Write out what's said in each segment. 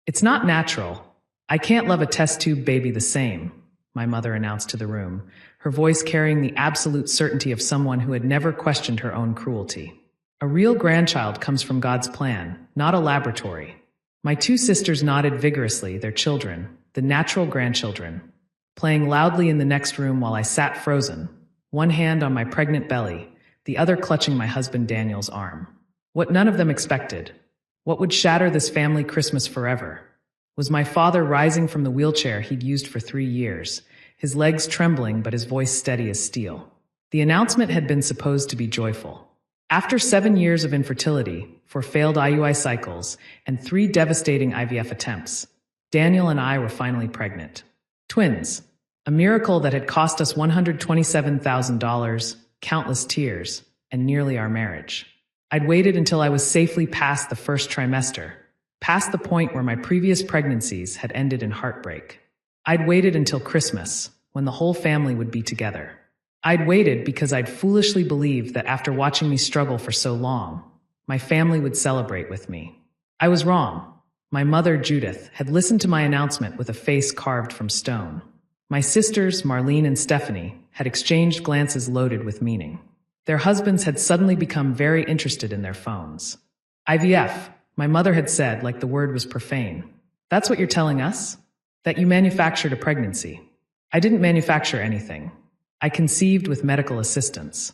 It's not natural. I can't love a test tube baby the same, my mother announced to the room, her voice carrying the absolute certainty of someone who had never questioned her own cruelty. A real grandchild comes from God's plan, not a laboratory. My two sisters nodded vigorously, their children, the natural grandchildren, playing loudly in the next room while I sat frozen, one hand on my pregnant belly, the other clutching my husband Daniel's arm. What none of them expected, what would shatter this family Christmas forever, was my father rising from the wheelchair he'd used for 3 years, his legs trembling but his voice steady as steel. The announcement had been supposed to be joyful. After 7 years of infertility, 4 failed IUI cycles, and 3 devastating IVF attempts, Daniel and I were finally pregnant. Twins, a miracle that had cost us $127,000, countless tears, and nearly our marriage. I'd waited until I was safely past the first trimester, past the point where my previous pregnancies had ended in heartbreak. I'd waited until Christmas, when the whole family would be together. I'd waited because I'd foolishly believed that after watching me struggle for so long, my family would celebrate with me. I was wrong. My mother, Judith, had listened to my announcement with a face carved from stone. My sisters, Marlene and Stephanie, had exchanged glances loaded with meaning. Their husbands had suddenly become very interested in their phones. IVF, my mother had said, like the word was profane. That's what you're telling us? That you manufactured a pregnancy. I didn't manufacture anything. I conceived with medical assistance.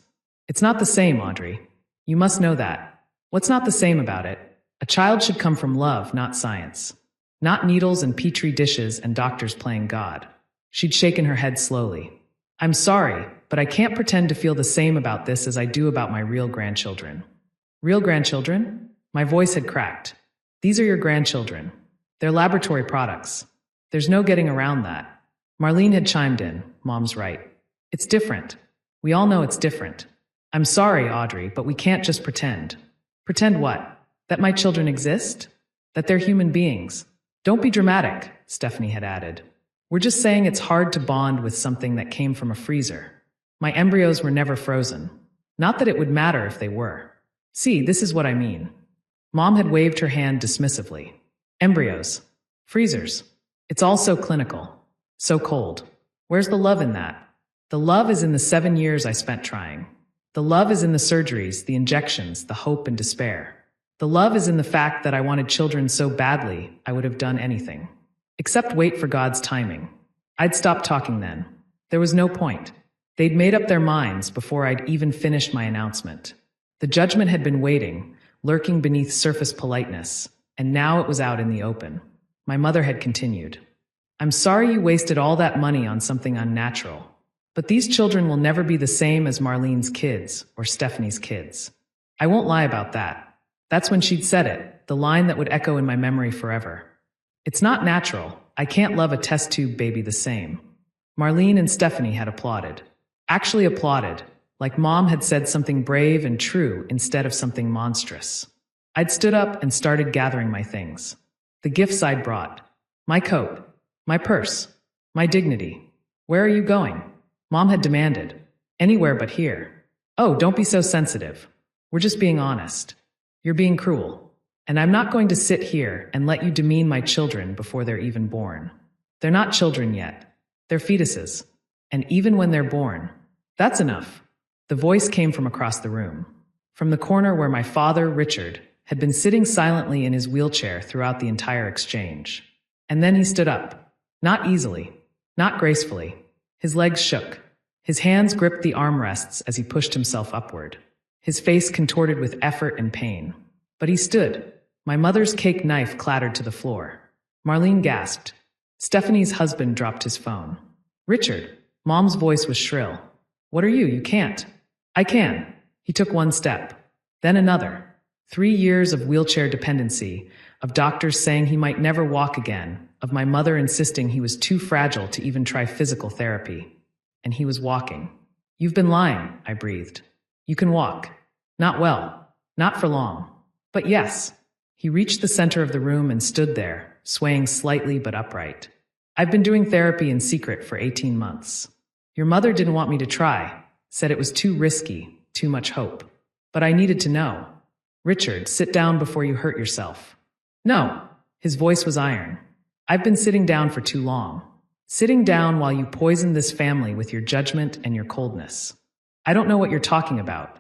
It's not the same, Audrey. You must know that. What's not the same about it? A child should come from love, not science. Not needles and petri dishes and doctors playing God. She'd shaken her head slowly. I'm sorry, but I can't pretend to feel the same about this as I do about my real grandchildren. Real grandchildren? My voice had cracked. These are your grandchildren. They're laboratory products. There's no getting around that. Marlene had chimed in. Mom's right. It's different. We all know it's different. I'm sorry, Audrey, but we can't just pretend. Pretend what? That my children exist? That they're human beings? Don't be dramatic, Stephanie had added. We're just saying it's hard to bond with something that came from a freezer. My embryos were never frozen. Not that it would matter if they were. See, this is what I mean. Mom had waved her hand dismissively. Embryos. Freezers. It's all so clinical. So cold. Where's the love in that? The love is in the 7 years I spent trying. The love is in the surgeries, the injections, the hope and despair. The love is in the fact that I wanted children so badly I would have done anything. Except wait for God's timing. I'd stopped talking then. There was no point. They'd made up their minds before I'd even finished my announcement. The judgment had been waiting, lurking beneath surface politeness, and now it was out in the open. My mother had continued. I'm sorry you wasted all that money on something unnatural. But these children will never be the same as Marlene's kids or Stephanie's kids. I won't lie about that. That's when she'd said it, the line that would echo in my memory forever. It's not natural. I can't love a test tube baby the same. Marlene and Stephanie had applauded. Actually applauded, like Mom had said something brave and true instead of something monstrous. I'd stood up and started gathering my things. The gifts I'd brought. My coat. My purse. My dignity. Where are you going? Mom had demanded. Anywhere but here. Oh, don't be so sensitive. We're just being honest. You're being cruel. And I'm not going to sit here and let you demean my children before they're even born. They're not children yet. They're fetuses. And even when they're born, that's enough. The voice came from across the room. From the corner where my father, Richard, had been sitting silently in his wheelchair throughout the entire exchange. And then he stood up. Not easily. Not gracefully. His legs shook. His hands gripped the armrests as he pushed himself upward. His face contorted with effort and pain. But he stood. My mother's cake knife clattered to the floor. Marlene gasped. Stephanie's husband dropped his phone. Richard. Mom's voice was shrill. What are you? You can't. I can. He took one step. Then another. 3 years of wheelchair dependency, of doctors saying he might never walk again, of my mother insisting he was too fragile to even try physical therapy. And he was walking. You've been lying, I breathed. You can walk. Not well. Not for long. But yes. He reached the center of the room and stood there, swaying slightly but upright. I've been doing therapy in secret for 18 months. Your mother didn't want me to try, said it was too risky, too much hope. But I needed to know. Richard, sit down before you hurt yourself. No. His voice was iron. I've been sitting down for too long. Sitting down while you poison this family with your judgment and your coldness. I don't know what you're talking about.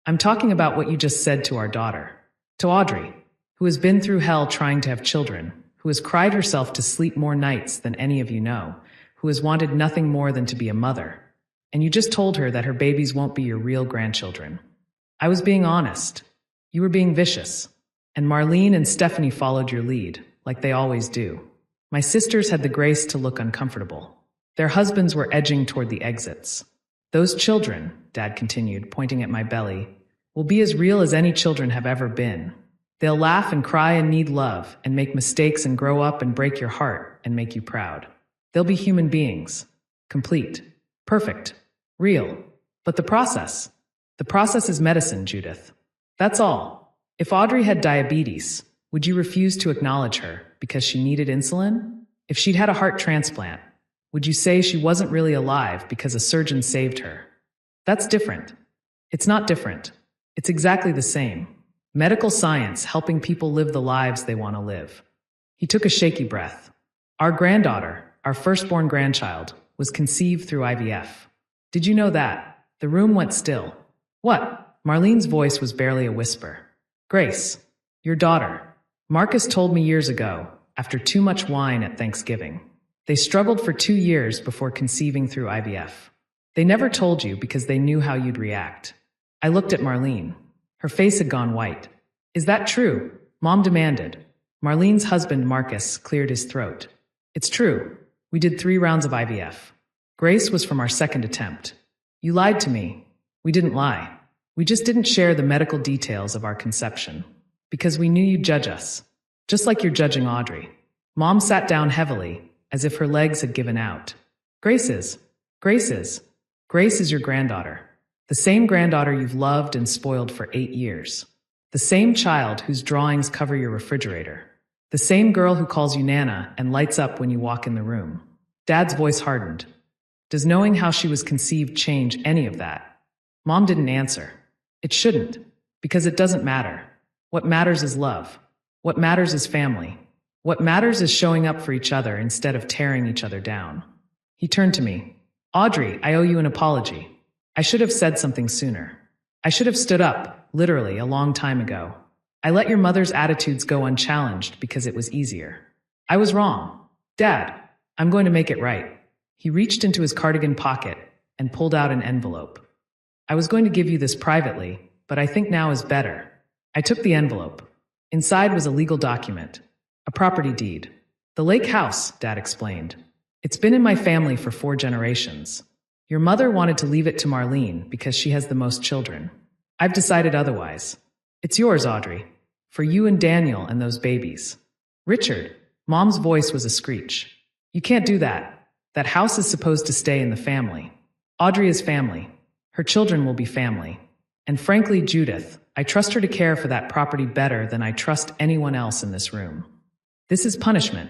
I'm talking about what you just said to our daughter. To Audrey, who has been through hell trying to have children, who has cried herself to sleep more nights than any of you know, who has wanted nothing more than to be a mother. And you just told her that her babies won't be your real grandchildren. I was being honest. You were being vicious. And Marlene and Stephanie followed your lead, like they always do. My sisters had the grace to look uncomfortable. Their husbands were edging toward the exits. Those children, Dad continued, pointing at my belly, will be as real as any children have ever been. They'll laugh and cry and need love and make mistakes and grow up and break your heart and make you proud. They'll be human beings. Complete. Perfect. Real. But the process is medicine, Judith. That's all. If Audrey had diabetes, would you refuse to acknowledge her because she needed insulin? If she'd had a heart transplant, would you say she wasn't really alive because a surgeon saved her? That's different. It's not different. It's exactly the same. Medical science helping people live the lives they want to live. He took a shaky breath. Our granddaughter, our firstborn grandchild, was conceived through IVF. Did you know that? The room went still. What? Marlene's voice was barely a whisper. Grace, your daughter. Marcus told me years ago, after too much wine at Thanksgiving. They struggled for 2 years before conceiving through IVF. They never told you because they knew how you'd react. I looked at Marlene. Her face had gone white. Is that true? Mom demanded. Marlene's husband, Marcus, cleared his throat. It's true. We did 3 rounds of IVF. Grace was from our second attempt. You lied to me. We didn't lie. We just didn't share the medical details of our conception. Because we knew you'd judge us. Just like you're judging Audrey. Mom sat down heavily, as if her legs had given out. Grace is your granddaughter. The same granddaughter you've loved and spoiled for 8 years. The same child whose drawings cover your refrigerator. The same girl who calls you Nana and lights up when you walk in the room. Dad's voice hardened. Does knowing how she was conceived change any of that? Mom didn't answer. It shouldn't, because it doesn't matter. What matters is love. What matters is family. What matters is showing up for each other instead of tearing each other down. He turned to me. Audrey, I owe you an apology. I should have said something sooner. I should have stood up, literally, a long time ago. I let your mother's attitudes go unchallenged because it was easier. I was wrong. Dad, I'm going to make it right. He reached into his cardigan pocket and pulled out an envelope. I was going to give you this privately, but I think now is better. I took the envelope. Inside was a legal document. A property deed. The lake house, Dad explained. It's been in my family for 4 generations. Your mother wanted to leave it to Marlene because she has the most children. I've decided otherwise. It's yours, Audrey. For you and Daniel and those babies. Richard, Mom's voice was a screech. You can't do that. That house is supposed to stay in the family. Audrey is family. Her children will be family. And frankly, Judith, I trust her to care for that property better than I trust anyone else in this room. This is punishment.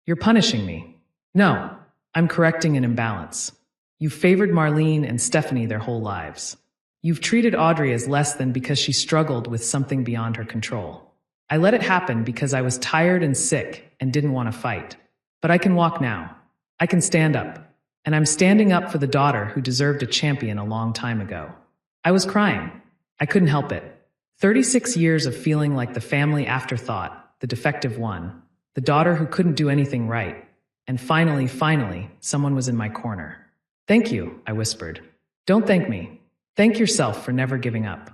You're punishing me. No, I'm correcting an imbalance. You've favored Marlene and Stephanie their whole lives. You've treated Audrey as less than because she struggled with something beyond her control. I let it happen because I was tired and sick and didn't want to fight. But I can walk now. I can stand up. And I'm standing up for the daughter who deserved a champion a long time ago. I was crying. I couldn't help it. 36 years of feeling like the family afterthought, the defective one, the daughter who couldn't do anything right. And finally, someone was in my corner. Thank you, I whispered. Don't thank me. Thank yourself for never giving up.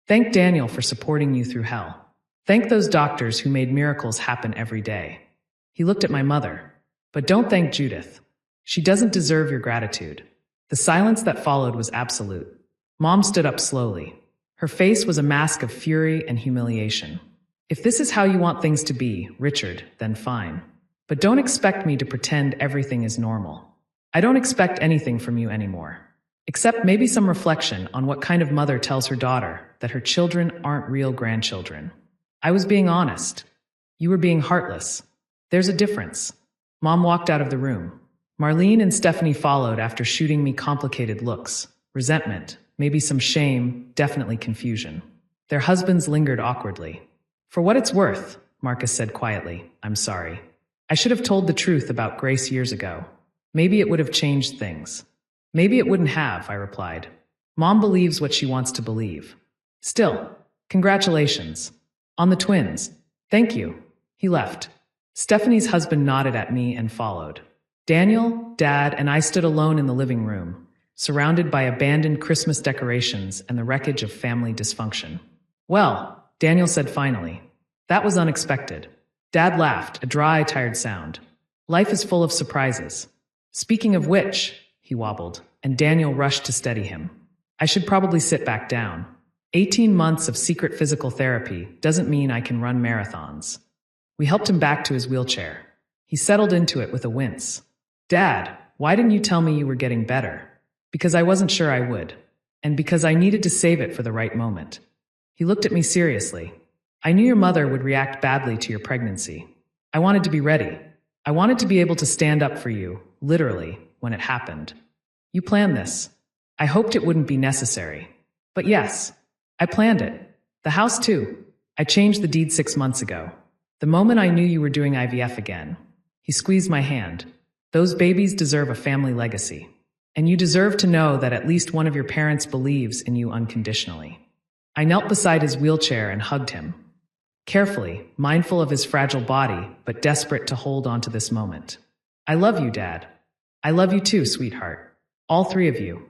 Thank Daniel for supporting you through hell. Thank those doctors who made miracles happen every day. He looked at my mother. But don't thank Judith. She doesn't deserve your gratitude. The silence that followed was absolute. Mom stood up slowly. Her face was a mask of fury and humiliation. If this is how you want things to be, Richard, then fine. But don't expect me to pretend everything is normal. I don't expect anything from you anymore. Except maybe some reflection on what kind of mother tells her daughter that her children aren't real grandchildren. I was being honest. You were being heartless. There's a difference. Mom walked out of the room. Marlene and Stephanie followed after shooting me complicated looks, resentment, maybe some shame, definitely confusion. Their husbands lingered awkwardly. For what it's worth, Marcus said quietly. I'm sorry. I should have told the truth about Grace years ago. Maybe it would have changed things. Maybe it wouldn't have, I replied. Mom believes what she wants to believe. Still, congratulations. On the twins. Thank you. He left. Stephanie's husband nodded at me and followed. Daniel, Dad, and I stood alone in the living room, surrounded by abandoned Christmas decorations and the wreckage of family dysfunction. Well, Daniel said finally. That was unexpected. Dad laughed, a dry, tired sound. Life is full of surprises. Speaking of which, he wobbled, and Daniel rushed to steady him. I should probably sit back down. 18 months of secret physical therapy doesn't mean I can run marathons. We helped him back to his wheelchair. He settled into it with a wince. Dad, why didn't you tell me you were getting better? Because I wasn't sure I would, and because I needed to save it for the right moment. He looked at me seriously. I knew your mother would react badly to your pregnancy. I wanted to be ready. I wanted to be able to stand up for you, literally, when it happened. You planned this. I hoped it wouldn't be necessary. But yes, I planned it. The house too. I changed the deed 6 months ago. The moment I knew you were doing IVF again. He squeezed my hand. Those babies deserve a family legacy. And you deserve to know that at least one of your parents believes in you unconditionally. I knelt beside his wheelchair and hugged him. Carefully, mindful of his fragile body, but desperate to hold on to this moment. I love you, Dad. I love you too, sweetheart. All 3 of you.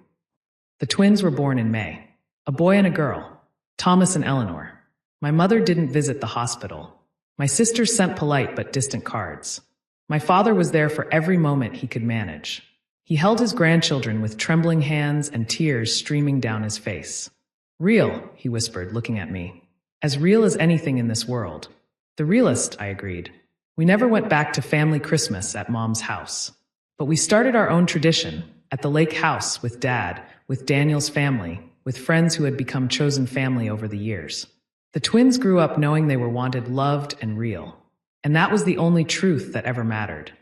The twins were born in May. A boy and a girl. Thomas and Eleanor. My mother didn't visit the hospital. My sisters sent polite but distant cards. My father was there for every moment he could manage. He held his grandchildren with trembling hands and tears streaming down his face. Real, he whispered, looking at me. As real as anything in this world. The realest, I agreed. We never went back to family Christmas at Mom's house. But we started our own tradition, at the lake house with Dad, with Daniel's family, with friends who had become chosen family over the years. The twins grew up knowing they were wanted, loved, and real. And that was the only truth that ever mattered.